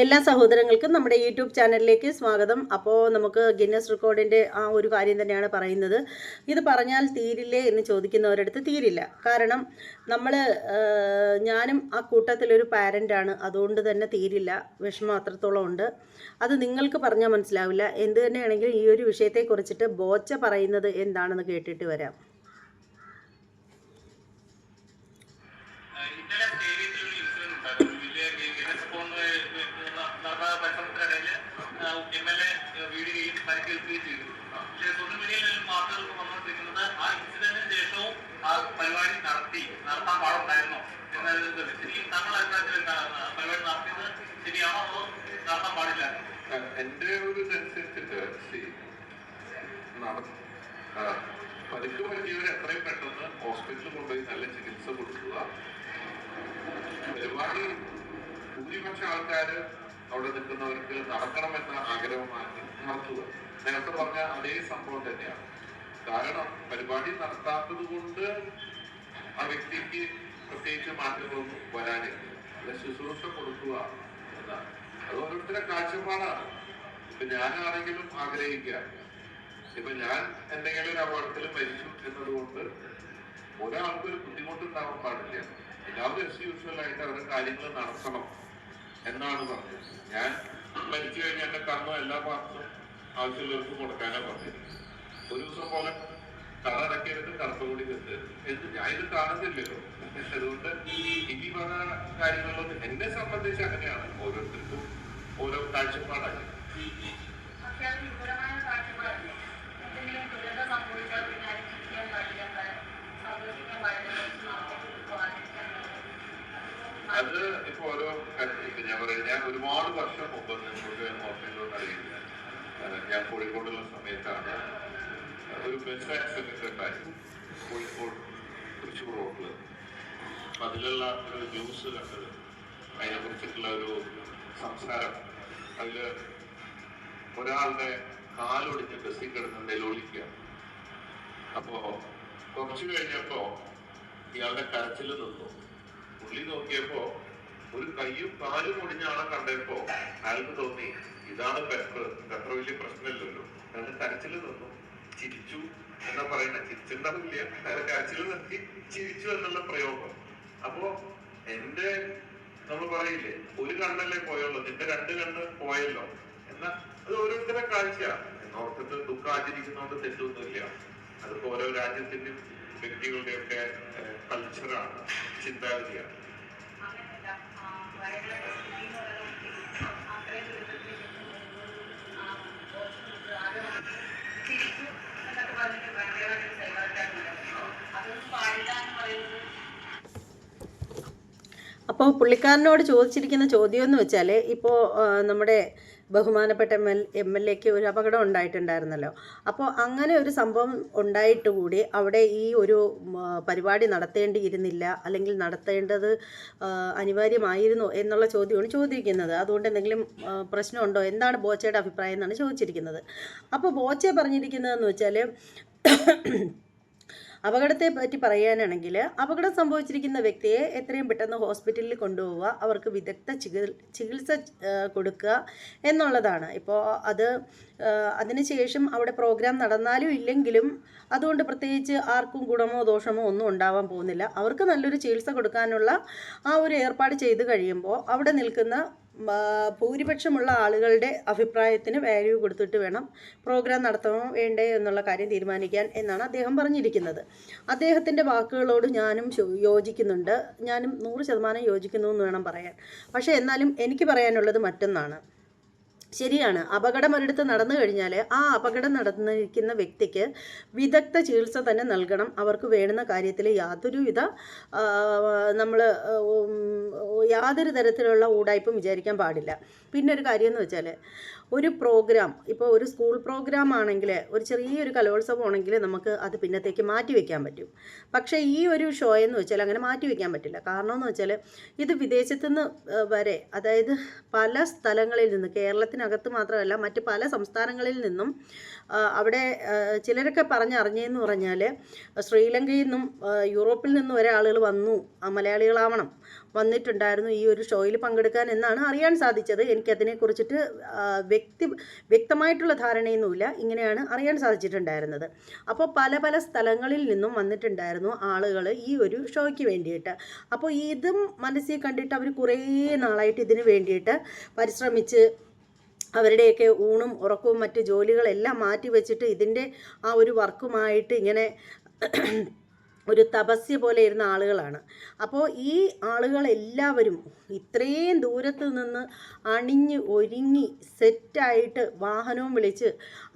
എല്ലാ സഹോദരങ്ങൾക്കും നമ്മുടെ യൂട്യൂബ് ചാനലിലേക്ക് സ്വാഗതം. അപ്പോൾ നമുക്ക് ഗിന്നസ് റെക്കോർഡിൻ്റെ ആ ഒരു കാര്യം തന്നെയാണ് പറയുന്നത്. ഇത് പറഞ്ഞാൽ തീരില്ലേ എന്ന് ചോദിക്കുന്നവരടുത്ത് തീരില്ല. കാരണം ഞാനും ആ കൂട്ടത്തിലൊരു പാരൻ്റാണ്. അതുകൊണ്ട് തന്നെ തീരില്ല. വിഷമം അത്രത്തോളം ഉണ്ട്. അത് നിങ്ങൾക്ക് പറഞ്ഞാൽ മനസ്സിലാവില്ല. എന്ത് തന്നെയാണെങ്കിലും ഈ ഒരു വിഷയത്തെക്കുറിച്ചിട്ട് ബോച്ച പറയുന്നത് എന്താണെന്ന് കേട്ടിട്ട് വരാം. പരിക്കേൽക്കുകയും ചെയ്തു. പക്ഷേ സോഷ്യൽ മീഡിയയിൽ വാർത്തകൾക്ക് വന്നുകൊണ്ടിരിക്കുന്നത് ആ ഇൻസിഡന്റിന് ശേഷവും ആ പരിപാടി നടത്താൻ പാടുണ്ടായിരുന്നോ എന്നതിൽ ശരിക്കും താങ്കളുടെ അഭിപ്രായത്തിൽ എന്താണ്? പരിപാടി നടത്തിയത് ശരിയാണോ അതോ നടത്താൻ പാടില്ല? എന്റെ ഒരു ഇതനുസരിച്ചിട്ട് പരിക്ക് പറ്റിയവർ എത്രയും പെട്ടെന്ന് ഹോസ്പിറ്റലിൽ കൊണ്ടുപോയി നല്ല ചികിത്സ കൊടുക്കുക. പരിപാടി ഭൂരിപക്ഷം ആൾക്കാര് അവിടെ നിൽക്കുന്നവർക്ക് നടക്കണമെന്ന ആഗ്രഹമാണ് നടത്തുക. നേരത്തെ പറഞ്ഞ അതേ സംഭവം തന്നെയാണ്. കാരണം പരിപാടി നടത്താത്തത് കൊണ്ട് ആ വ്യക്തിക്ക് പ്രത്യേകിച്ച് മാറ്റങ്ങളൊന്നും വരാനില്ല. അല്ല, ശുശ്രൂഷ കൊടുക്കുക എന്നാണ്. അത് ഓരോരുത്തരുടെ കാഴ്ചപ്പാടാണ്. ഇപ്പൊ ഞാനാണെങ്കിലും ആഗ്രഹിക്കുക, ഇപ്പൊ ഞാൻ എന്തെങ്കിലും ഒരു അപകടത്തിൽ മരിച്ചു എന്നതുകൊണ്ട് ഒരാൾക്കൊരു ബുദ്ധിമുട്ടുണ്ടാവാൻ പാടില്ല. എല്ലാവരും യൂഷ്വലായിട്ട് അവരുടെ കാര്യങ്ങൾ നടത്തണം എന്നാണ് പറഞ്ഞത്. ഞാൻ മരിച്ചു കഴിഞ്ഞാൽ എന്റെ കണ്ണോ എല്ലാ പാർട്സും ആവശ്യമുള്ളവർക്ക് കൊടുക്കാനാ പറഞ്ഞത്. ഒരു ദിവസം പോലെ കടടക്കരുത്, കടത്തുകൂടി കരുതരുത് എന്ന് ഞാൻ ഇത് കാണുന്നില്ലല്ലോ. അതുകൊണ്ട് ഇനി പറഞ്ഞ കാര്യങ്ങളൊന്നും എന്നെ സംബന്ധിച്ച് അങ്ങനെയാണ്. ഓരോരുത്തർക്കും ഓരോ കാഴ്ചപ്പാടാണ്. അത് ഇപ്പൊ ഓരോ കാര്യത്തിൽ ഞാൻ ഒരുപാട് വർഷം മുമ്പ് നിങ്ങൾക്ക് ഓർമ്മയിലോട്ട് അറിയില്ല. ഞാൻ കോഴിക്കോടുള്ള സമയത്താണ് ഒരു ബസ് ആക്സിഡന്റ് ഉണ്ടായി, കോഴിക്കോട് തൃശ്ശൂർ റോഡില്. അപ്പൊ അതിലുള്ള ഒരു ന്യൂസ് കണ്ടത്, അതിനെ കുറിച്ചിട്ടുള്ള ഒരു സംസാരം. അതില് ഒരാളുടെ കാലൊടിഞ്ഞ് ബസ്സിൽ കിടന്ന് നിലവിളിക്കുക. അപ്പോ കുറച്ചു കഴിഞ്ഞപ്പോ ഇയാളുടെ കരച്ചിൽ നിന്നു. പുള്ളി നോക്കിയപ്പോ ഒരു കയ്യും കാലും ഒടിഞ്ഞ ആളെ കണ്ടപ്പോ അയാൾക്ക് തോന്നി ഇതാണ് ബെറ്റർ, അത്ര വലിയ പ്രശ്നമില്ലല്ലോ. അയാളുടെ കരച്ചിൽ നിന്നു, ചിരിച്ചു എന്നാ പറയുന്ന. ചിരിച്ചിട്ടുണ്ടാവില്ല, അയാളുടെ കരച്ചിൽ നിർത്തി ചിരിച്ചു എന്നുള്ള പ്രയോഗം. അപ്പോ നമ്മൾ പറയില്ലേ, ഒരു കണ്ണല്ലേ പോയുള്ളൂ, നിന്റെ രണ്ട് കണ്ണ് പോയല്ലോ എന്നാ. അത് ഓരോരുത്തരുടെ കാഴ്ചയാണ്. എന്നോർത്തിട്ട് ദുഃഖം ആചരിക്കുന്നതുകൊണ്ട് തെറ്റൊന്നുമില്ല. അതിപ്പോ ഓരോ രാജ്യത്തിന്റെയും വ്യക്തികളുടെ ഒക്കെ കൾച്ചറാണ്, ചിന്താഗതിയാണ്. അപ്പോൾ പുള്ളിക്കാരനോട് ചോദിച്ചിരിക്കുന്ന ചോദ്യം എന്ന് വെച്ചാൽ, ഇപ്പോൾ നമ്മുടെ ബഹുമാനപ്പെട്ട എം എൽ എക്ക് ഒരു അപകടം ഉണ്ടായിട്ടുണ്ടായിരുന്നല്ലോ. അപ്പോൾ അങ്ങനെ ഒരു സംഭവം ഉണ്ടായിട്ട് കൂടി അവിടെ ഈ ഒരു പരിപാടി നടത്തേണ്ടിയിരുന്നില്ല, അല്ലെങ്കിൽ നടത്തേണ്ടത് അനിവാര്യമായിരുന്നു എന്നുള്ള ചോദ്യമാണ് ചോദിക്കുന്നത്. അതുകൊണ്ട് എന്തെങ്കിലും പ്രശ്നമുണ്ടോ, എന്താണ് ബോച്ചയുടെ അഭിപ്രായം എന്നാണ് ചോദിച്ചിരിക്കുന്നത്. അപ്പോൾ ബോച്ച പറഞ്ഞിരിക്കുന്നതെന്ന് വെച്ചാൽ, അപകടത്തെ പറ്റി പറയാനാണെങ്കിൽ, അപകടം സംഭവിച്ചിരിക്കുന്ന വ്യക്തിയെ എത്രയും പെട്ടെന്ന് ഹോസ്പിറ്റലിൽ കൊണ്ടുപോവുക, അവർക്ക് വിദഗ്ധ ചികിത്സ കൊടുക്കുക എന്നുള്ളതാണ്. ഇപ്പോൾ അതിനുശേഷം അവിടെ പ്രോഗ്രാം നടന്നാലും ഇല്ലെങ്കിലും അതുകൊണ്ട് പ്രത്യേകിച്ച് ആർക്കും ഗുണമോ ദോഷമോ ഒന്നും ഉണ്ടാവാൻ പോകുന്നില്ല. അവർക്ക് നല്ലൊരു ചികിത്സ കൊടുക്കാനുള്ള ആ ഒരു ഏർപ്പാട് ചെയ്ത് കഴിയുമ്പോൾ അവിടെ നിൽക്കുന്ന ഭൂരിപക്ഷമുള്ള ആളുകളുടെ അഭിപ്രായത്തിന് വാല്യൂ കൊടുത്തിട്ട് വേണം പ്രോഗ്രാം നടത്തണോ വേണ്ടേ എന്നുള്ള കാര്യം തീരുമാനിക്കാൻ എന്നാണ് അദ്ദേഹം പറഞ്ഞിരിക്കുന്നത്. അദ്ദേഹത്തിൻ്റെ വാക്കുകളോട് ഞാനും യോജിക്കുന്നുണ്ട്. ഞാനും 100% യോജിക്കുന്നു എന്ന് വേണം പറയാൻ. പക്ഷേ എന്നാലും എനിക്ക് പറയാനുള്ളത് മറ്റൊന്നാണ്. ശരിയാണ്, അപകടം ഒരിടത്ത് നടന്നു കഴിഞ്ഞാൽ ആ അപകടം നടന്നിരിക്കുന്ന വ്യക്തിക്ക് വിദഗ്ധ ചികിത്സ തന്നെ നൽകണം. അവർക്ക് വേണ്ടുന്ന കാര്യത്തിൽ യാതൊരു തരത്തിലുള്ള ഊടായ്പും വിചാരിക്കാൻ പാടില്ല. പിന്നെ ഒരു കാര്യം എന്ന് വെച്ചാൽ, ഒരു പ്രോഗ്രാം, ഇപ്പോൾ ഒരു സ്കൂൾ പ്രോഗ്രാം ആണെങ്കിൽ, ഒരു ചെറിയൊരു കലോത്സവം ആണെങ്കിൽ നമുക്ക് അത് പിന്നത്തേക്ക് മാറ്റി വയ്ക്കാൻ പറ്റും. പക്ഷേ ഈ ഒരു ഷോ എന്ന് വെച്ചാൽ അങ്ങനെ മാറ്റി വയ്ക്കാൻ പറ്റില്ല. കാരണം എന്ന് വെച്ചാൽ, ഇത് വിദേശത്തു നിന്ന് വരെ, അതായത് പല സ്ഥലങ്ങളിൽ നിന്ന്, കേരളത്തിന് കേരളത്തിനകത്ത് മാത്രമല്ല മറ്റ് പല സംസ്ഥാനങ്ങളിൽ നിന്നും അവിടെ ചിലരൊക്കെ പറഞ്ഞറിഞ്ഞതെന്ന് പറഞ്ഞാൽ ശ്രീലങ്കയിൽ നിന്നും യൂറോപ്പിൽ നിന്നും വരെ ആളുകൾ വന്നു, മലയാളികളാവണം, വന്നിട്ടുണ്ടായിരുന്നു ഈ ഒരു ഷോയിൽ പങ്കെടുക്കാൻ എന്നാണ് അറിയാൻ സാധിച്ചത്. എനിക്കതിനെക്കുറിച്ചിട്ട് വ്യക്തമായിട്ടുള്ള ധാരണയൊന്നുമില്ല, ഇങ്ങനെയാണ് അറിയാൻ സാധിച്ചിട്ടുണ്ടായിരുന്നത്. അപ്പോൾ പല പല സ്ഥലങ്ങളിൽ നിന്നും വന്നിട്ടുണ്ടായിരുന്നു ആളുകൾ ഈ ഒരു ഷോയ്ക്ക് വേണ്ടിയിട്ട്. അപ്പോൾ ഇതും മനസ്സിൽ കണ്ടിട്ട് അവർ കുറേ നാളായിട്ട് ഇതിന് വേണ്ടിയിട്ട് പരിശ്രമിച്ച് അവരുടെയൊക്കെ ഊണും ഉറക്കവും മറ്റ് ജോലികളെല്ലാം മാറ്റി വെച്ചിട്ട് ഇതിൻ്റെ ആ ഒരു വർക്കുമായിട്ട് ഇങ്ങനെ ഒരു തപസ്യ പോലെ ഇരുന്ന ആളുകളാണ്. അപ്പോൾ ഈ ആളുകളെല്ലാവരും ഇത്രയും ദൂരത്ത് നിന്ന് അണിഞ്ഞ് ഒരുങ്ങി സെറ്റായിട്ട് വാഹനവും വിളിച്ച്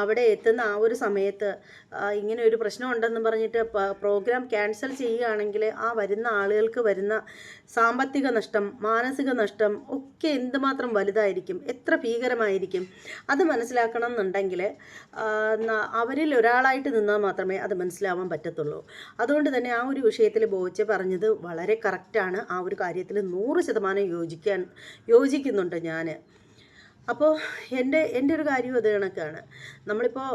അവിടെ എത്തുന്ന ആ ഒരു സമയത്ത് ഇങ്ങനെ ഒരു പ്രശ്നം ഉണ്ടെന്ന് പറഞ്ഞിട്ട് പ്രോഗ്രാം ക്യാൻസൽ ചെയ്യുകയാണെങ്കിൽ ആ വരുന്ന ആളുകൾക്ക് വരുന്ന സാമ്പത്തിക നഷ്ടം, മാനസിക നഷ്ടം ഒക്കെ എന്തുമാത്രം വലുതായിരിക്കും, എത്ര ഭീകരമായിരിക്കും. അത് മനസ്സിലാക്കണം എന്നുണ്ടെങ്കിൽ അവരിൽ ഒരാളായിട്ട് നിന്നാൽ മാത്രമേ അത് മനസ്സിലാവാൻ പറ്റത്തുള്ളൂ. അതുകൊണ്ട് തന്നെ ആ ഒരു വിഷയത്തിൽ ബോച്ച പറഞ്ഞത് വളരെ കറക്റ്റാണ്. ആ ഒരു കാര്യത്തിൽ 100% യോജിക്കുന്നുണ്ട് ഞാൻ. അപ്പോൾ എൻ്റെ ഒരു കാര്യം അത് കണക്കാണ്. നമ്മളിപ്പോൾ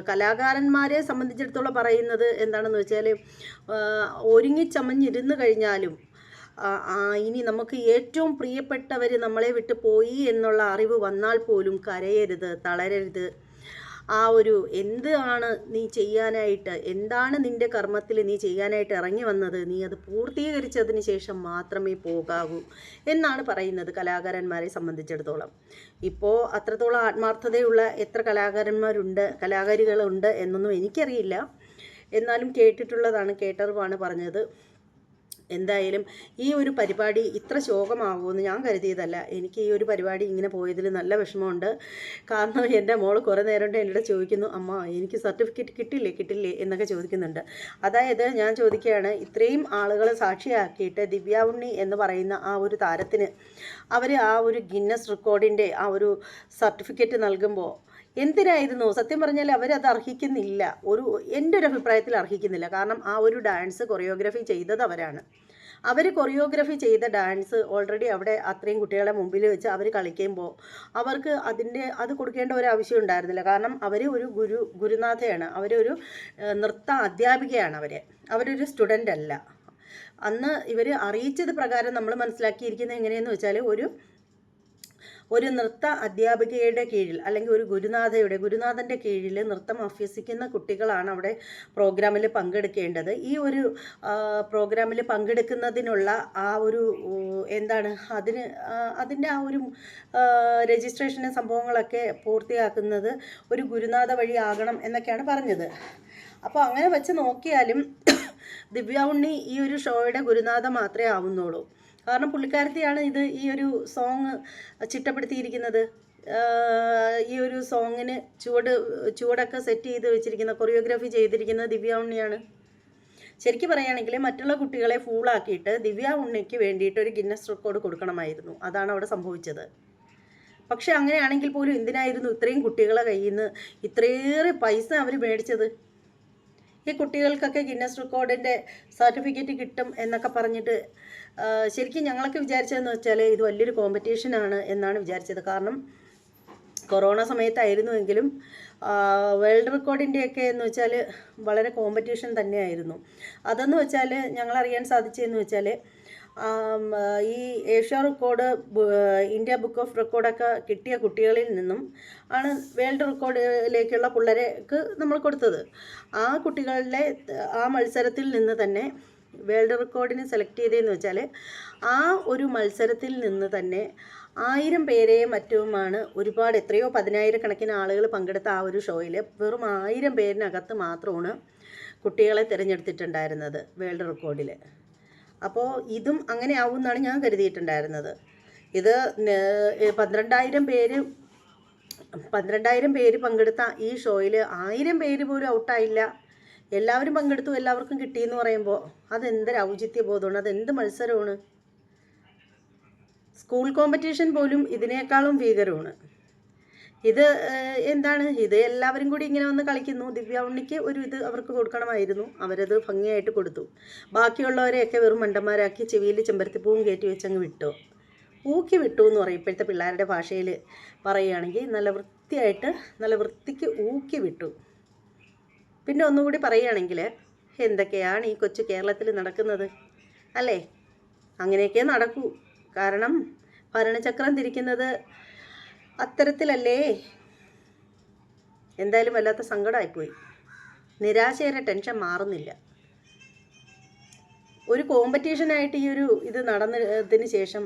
കലാകാരന്മാരെ സംബന്ധിച്ചിടത്തോളം പറയുന്നത് എന്താണെന്ന് വെച്ചാൽ ഒരുങ്ങിച്ചമഞ്ഞിരുന്ന് കഴിഞ്ഞാലും ഇനി നമുക്ക് ഏറ്റവും പ്രിയപ്പെട്ടവർ നമ്മളെ വിട്ട് പോയി എന്നുള്ള അറിവ് വന്നാൽ പോലും കരയരുത്, തളരരുത്. ആ ഒരു എന്താണ് നീ ചെയ്യാനായിട്ട്, എന്താണ് നിൻ്റെ കർമ്മത്തിൽ നീ ചെയ്യാനായിട്ട് ഇറങ്ങി വന്നത്, നീ അത് പൂർത്തീകരിച്ചതിന് ശേഷം മാത്രമേ പോകാവൂ എന്നാണ് പറയുന്നത് കലാകാരന്മാരെ സംബന്ധിച്ചിടത്തോളം. ഇപ്പോൾ അത്രത്തോളം ആത്മാർത്ഥതയുള്ള എത്ര കലാകാരികളുണ്ട് എന്നൊന്നും എനിക്കറിയില്ല, എന്നാലും കേട്ടിട്ടുള്ളതാണ്, കേട്ടറിവാണ് പറഞ്ഞത്. എന്തായാലും ഈ ഒരു പരിപാടി ഇത്ര ശോകമാകുമെന്ന് ഞാൻ കരുതിയതല്ല. എനിക്ക് ഈ ഒരു പരിപാടി ഇങ്ങനെ പോയതിൽ നല്ല വിഷമമുണ്ട്. കാരണം എൻ്റെ മോൾ കുറേ നേരം കൊണ്ട് എന്നോട് ചോദിക്കുന്നു, അമ്മ എനിക്ക് സർട്ടിഫിക്കറ്റ് കിട്ടില്ലേ എന്നൊക്കെ ചോദിക്കുന്നുണ്ട്. അതായത് ഞാൻ ചോദിക്കുകയാണ്, ഇത്രയും ആളുകളെ സാക്ഷിയാക്കിയിട്ട് ദിവ്യ ഉണ്ണി എന്ന് പറയുന്ന ആ ഒരു താരത്തിന് അവർ ആ ഒരു ഗിന്നസ് റെക്കോർഡിൻ്റെ ആ ഒരു സർട്ടിഫിക്കറ്റ് നൽകുമ്പോൾ എന്തിനായിരുന്നു? സത്യം പറഞ്ഞാൽ അവരത് അർഹിക്കുന്നില്ല. എൻ്റെ ഒരു അഭിപ്രായത്തിൽ അർഹിക്കുന്നില്ല. കാരണം ആ ഒരു ഡാൻസ് കൊറിയോഗ്രാഫി ചെയ്തത് അവരാണ്. അവർ കൊറിയോഗ്രാഫി ചെയ്ത ഡാൻസ് ഓൾറെഡി അവിടെ അത്രയും കുട്ടികളെ മുമ്പിൽ വെച്ച് അവർ കളിക്കുമ്പോൾ അവർക്ക് അത് കൊടുക്കേണ്ട ഒരു ആവശ്യം ഉണ്ടായിരുന്നില്ല. കാരണം അവർ ഒരു ഗുരുനാഥയാണ്, അവരൊരു നൃത്ത അധ്യാപികയാണ്. അവരൊരു സ്റ്റുഡൻ്റ് അല്ല. അന്ന് ഇവർ അറിയിച്ചത് പ്രകാരം നമ്മൾ മനസ്സിലാക്കിയിരിക്കുന്നത് എങ്ങനെയെന്ന് വെച്ചാൽ ഒരു നൃത്ത അധ്യാപികയുടെ കീഴിൽ അല്ലെങ്കിൽ ഒരു ഗുരുനാഥൻ്റെ കീഴിൽ നൃത്തം അഭ്യസിക്കുന്ന കുട്ടികളാണ് അവിടെ പ്രോഗ്രാമിൽ പങ്കെടുക്കേണ്ടത്. ഈ ഒരു പ്രോഗ്രാമിൽ പങ്കെടുക്കുന്നതിനുള്ള ആ ഒരു അതിൻ്റെ ആ ഒരു രജിസ്ട്രേഷനും സംഭവങ്ങളൊക്കെ പൂർത്തിയാക്കുന്നത് ഒരു ഗുരുനാഥ വഴി ആകണം എന്നൊക്കെയാണ് പറഞ്ഞത്. അപ്പോൾ അങ്ങനെ വെച്ച് നോക്കിയാലും ദിവ്യ ഉണ്ണി ഈ ഒരു ഷോയുടെ ഗുരുനാഥ മാത്രമേ ആവുന്നുള്ളൂ. കാരണം പുള്ളിക്കാരത്തിയാണ് ഈ ഒരു സോങ് ചിട്ടപ്പെടുത്തിയിരിക്കുന്നത്. ഈ ഒരു സോങ്ങിന് ചുവടൊക്കെ സെറ്റ് ചെയ്ത് വെച്ചിരിക്കുന്ന, കൊറിയോഗ്രാഫി ചെയ്തിരിക്കുന്നത് ദിവ്യ ഉണ്ണിയാണ്. ശരിക്കും പറയുകയാണെങ്കിൽ മറ്റുള്ള കുട്ടികളെ ഫൂളാക്കിയിട്ട് ദിവ്യ ഉണ്ണിക്ക് വേണ്ടിയിട്ട് ഒരു ഗിന്നസ് റെക്കോർഡ് കൊടുക്കണമായിരുന്നു. അതാണ് അവിടെ സംഭവിച്ചത്. പക്ഷെ അങ്ങനെയാണെങ്കിൽ പോലും എന്തിനായിരുന്നു ഇത്രയും കുട്ടികളെ കയ്യിൽ നിന്ന് ഇത്രയേറെ പൈസ അവർ മേടിച്ചത്? ഈ കുട്ടികൾക്കൊക്കെ ഗിന്നസ് റെക്കോർഡിൻ്റെ സർട്ടിഫിക്കറ്റ് കിട്ടും എന്നൊക്കെ പറഞ്ഞിട്ട് ശരിക്കും ഞങ്ങളൊക്കെ വിചാരിച്ചതെന്ന് വെച്ചാൽ ഇത് വലിയൊരു കോമ്പറ്റീഷനാണ് എന്നാണ് വിചാരിച്ചത്. കാരണം കൊറോണ സമയത്തായിരുന്നുവെങ്കിലും വേൾഡ് റെക്കോർഡിൻ്റെയൊക്കെ എന്ന് വെച്ചാൽ വളരെ കോമ്പറ്റീഷൻ തന്നെയായിരുന്നു. അതെന്ന് വെച്ചാൽ ഞങ്ങളറിയാൻ സാധിച്ചതെന്ന് വെച്ചാൽ ഈ Asia record, India book of റെക്കോർഡൊക്കെ കിട്ടിയ കുട്ടികളിൽ നിന്നും ആണ് വേൾഡ് റെക്കോർഡിലേക്കുള്ള പിള്ളേർക്ക് നമ്മൾ കൊടുത്തത്. ആ കുട്ടികളുടെ ആ മത്സരത്തിൽ നിന്ന് തന്നെ വേൾഡ് റെക്കോർഡിന് സെലക്ട് ചെയ്തതെന്ന് വെച്ചാൽ ആ ഒരു മത്സരത്തിൽ നിന്ന് തന്നെ 1000 പേരെയും മറ്റുമാണ് എത്രയോ 10,000 കണക്കിന് ആളുകൾ പങ്കെടുത്ത ആ ഒരു ഷോയിൽ വെറും 1000 പേരിനകത്ത് മാത്രമാണ് കുട്ടികളെ തിരഞ്ഞെടുത്തിട്ടുണ്ടായിരുന്നത് വേൾഡ് റെക്കോർഡിൽ. അപ്പോൾ ഇതും അങ്ങനെ ആവുമെന്നാണ് ഞാൻ കരുതിയിട്ടുണ്ടായിരുന്നത്. ഇത് 12,000 പേര് പങ്കെടുത്ത ഈ ഷോയിൽ 1000 പേര് പോലും ഔട്ടായില്ല. എല്ലാവരും പങ്കെടുത്തു, എല്ലാവർക്കും കിട്ടിയെന്ന് പറയുമ്പോൾ അതെന്തൊരു ഔചിത്യബോധമാണ്, അതെന്ത് മത്സരമാണ്. സ്കൂൾ കോമ്പറ്റീഷൻ പോലും ഇതിനേക്കാളും ഭീകരമാണ്. ഇത് ഇത് എല്ലാവരും കൂടി ഇങ്ങനെ വന്ന് കളിക്കുന്നു. ദിവ്യ ഉണ്ണിക്ക് ഇത് അവർക്ക് കൊടുക്കണമായിരുന്നു. അവരത് ഭംഗിയായിട്ട് കൊടുത്തു. ബാക്കിയുള്ളവരെയൊക്കെ വെറും മണ്ടന്മാരാക്കി ചെവിയിൽ ചെമ്പരത്തിപ്പൂവും കയറ്റി വെച്ചങ്ങ് വിട്ടു. ഊക്കി വിട്ടു എന്ന് പറയും ഇപ്പോഴത്തെ പിള്ളേരുടെ ഭാഷയിൽ പറയുകയാണെങ്കിൽ. നല്ല വൃത്തിയായിട്ട് നല്ല വൃത്തിക്ക് ഊക്കി വിട്ടു. പിന്നെ ഒന്നുകൂടി പറയുകയാണെങ്കിൽ എന്തൊക്കെയാണ് ഈ കൊച്ചു കേരളത്തിൽ നടക്കുന്നത് അല്ലേ? അങ്ങനെയൊക്കെ നടക്കൂ. കാരണം ഭരണചക്രം തിരിക്കുന്നത് അത്തരത്തിലല്ലേ. എന്തായാലും വല്ലാത്ത സങ്കടമായിപ്പോയി. നിരാശയുടെ ടെൻഷൻ മാറുന്നില്ല. ഒരു കോമ്പറ്റീഷനായിട്ട് ഈ ഒരു ഇത് നടന്നതിന് ശേഷം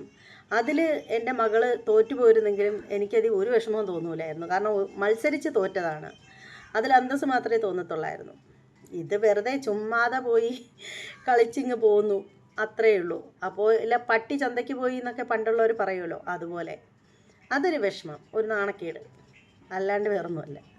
അതിൽ എൻ്റെ മകള് തോറ്റുപോയിരുന്നെങ്കിലും എനിക്കത് ഒരു വിഷമവും തോന്നൂലായിരുന്നു. കാരണം മത്സരിച്ച് തോറ്റതാണ്. അതിൽ അന്തസ്സ് മാത്രമേ തോന്നത്തുള്ളായിരുന്നു. ഇത് വെറുതെ ചുമ്മാതെ പോയി കളിച്ചിങ്ങ് പോന്നു, അത്രയേ ഉള്ളൂ. അപ്പോൾ ഇല്ല പട്ടി ചന്തയ്ക്ക് പോയി എന്നൊക്കെ പണ്ടുള്ളവർ പറയുമല്ലോ, അതുപോലെ അതൊരു വിഷമം, ഒരു നാണക്കേട്, അല്ലാണ്ട് വേറൊന്നുമല്ല.